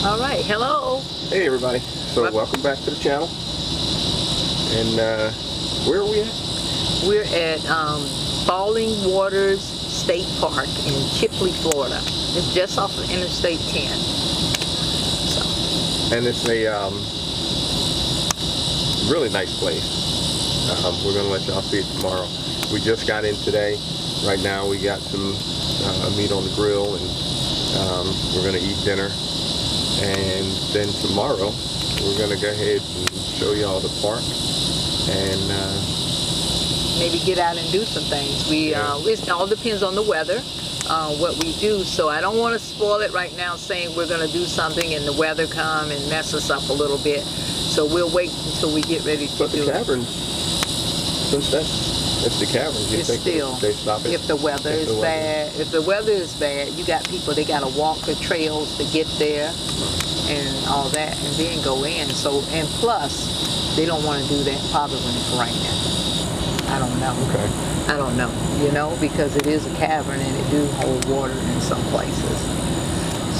All right, hello. Hey everybody, so welcome back to the channel. And where are we at? We're at Falling Waters State Park in Chipley, Florida. It's just off of Interstate 10. So. And it's a really nice place. We're going to let y'all see it tomorrow. We just got in today. Right now we got some meat on the grill, and we're going to eat dinner. And then tomorrow we're going to go ahead and show y'all the park and maybe get out and do some things. It all depends on the weather, what we do. So I don't want to spoil it right now saying we're going to do something and the weather come and mess us up a little bit. So we'll wait until we get ready to do it. But the Caverns, since that's the Caverns, you think still, they stop it? If the weather is bad, you got people, they got to walk the trails to get there and all that and then go in. So, and plus, they don't want to do that probably when it's raining. I don't know. Okay. I don't know, because it is a cavern and it do hold water in some places.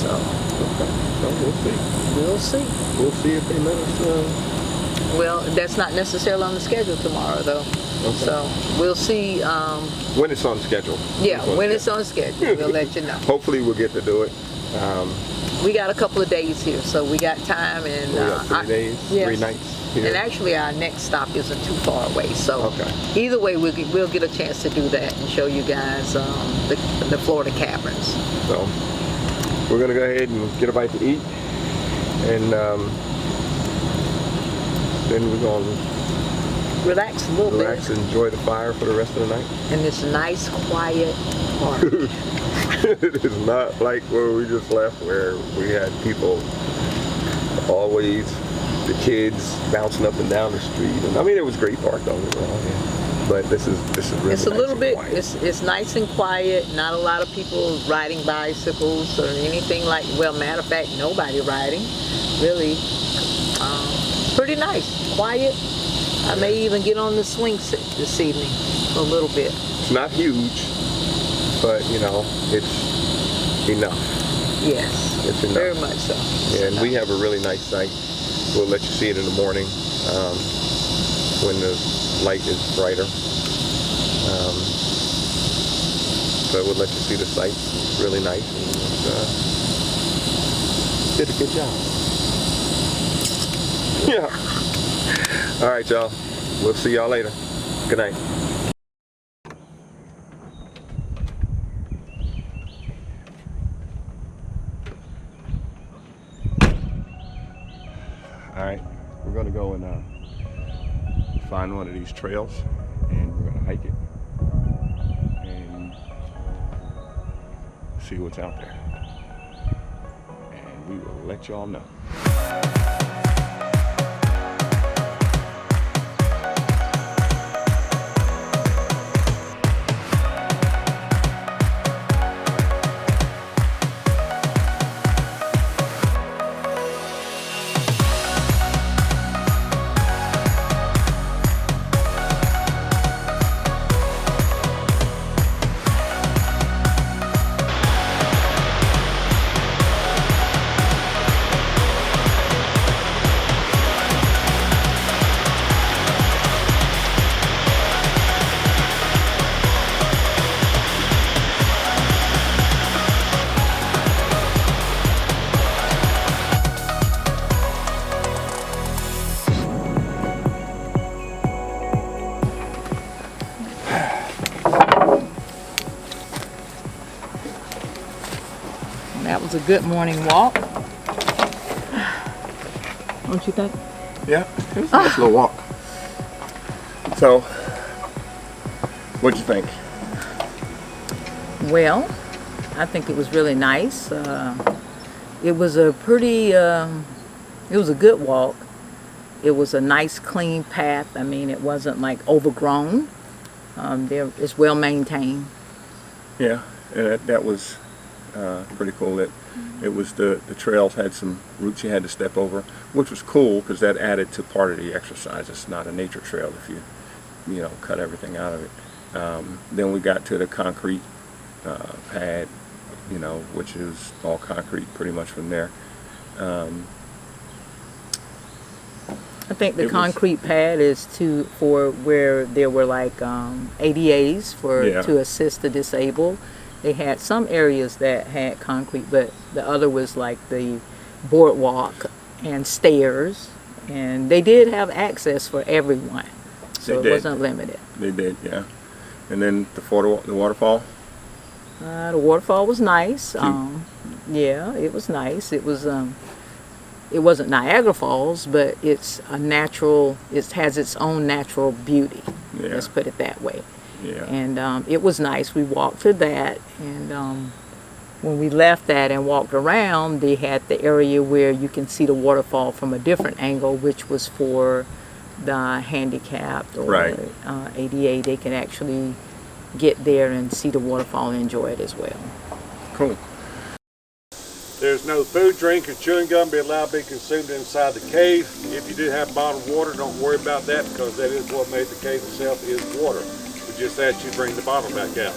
So. Okay. So we'll see. We'll see. We'll see if they let us. Well, that's not necessarily on the schedule tomorrow, though. Okay. So we'll see. When it's on schedule. Yeah, when it's on schedule, we'll let you know. Hopefully we'll get to do it. We got a couple of days here, so we got time. And we got 3 days, yes. 3 nights here. And actually our next stop isn't too far away, so okay. Either way we'll get a chance to do that and show you guys the Florida Caverns. So we're going to go ahead and get a bite to eat, and then we're going to relax a little bit. Relax and enjoy the fire for the rest of the night. And this nice, quiet park. It is not like where we just left, where we had people always, the kids bouncing up and down the street. And I mean, it was a great park, don't get me wrong. Yeah. But this is really it's a little bit. Quiet. It's nice and quiet. Not a lot of people riding bicycles or anything like. Well, matter of fact, nobody riding. Really, pretty nice, quiet. I may even get on the swing set this evening a little bit. It's not huge, but it's enough. Yes, it's enough. Very much so. Yeah, and we have a really nice site. We'll let you see it in the morning when the light is brighter. So we'll let you see the site. It's really nice. And did a good job. Yeah. All right, y'all. We'll see y'all later. Good night. All right, we're gonna go and find one of these trails, and we're gonna hike it and see what's out there. And we will let y'all know. That was a good morning walk. Don't you think? Yeah, it was a nice little walk. So, what'd you think? Well, I think it was really nice. It was a good walk. It was a nice, clean path. I mean, it wasn't like overgrown. It's well maintained. Yeah, that was pretty cool. It was the trails had some roots you had to step over, which was cool because that added to part of the exercise. It's not a nature trail if you cut everything out of it. Then we got to the concrete pad, which is all concrete pretty much from there. I think the It was- concrete pad is for where there were like ADAs Yeah. to assist the disabled. They had some areas that had concrete, but the other was like the boardwalk and stairs, and they did have access for everyone, so They it did. wasn't limited. They did, yeah. And then the waterfall. The waterfall was nice. Yeah, it was nice. It wasn't Niagara Falls, but it's a natural. It has its own natural beauty. Yeah. Let's put it that way. Yeah. And it was nice. We walked through that, and when we left that and walked around, they had the area where you can see the waterfall from a different angle, which was for the handicapped or Right. ADA. They can actually get there and see the waterfall and enjoy it as well. Cool. There's no food, drink, or chewing gum be allowed to be consumed inside the cave. If you do have bottled water, don't worry about that because that is what made the cave itself is water. We just ask you to bring the bottle back out.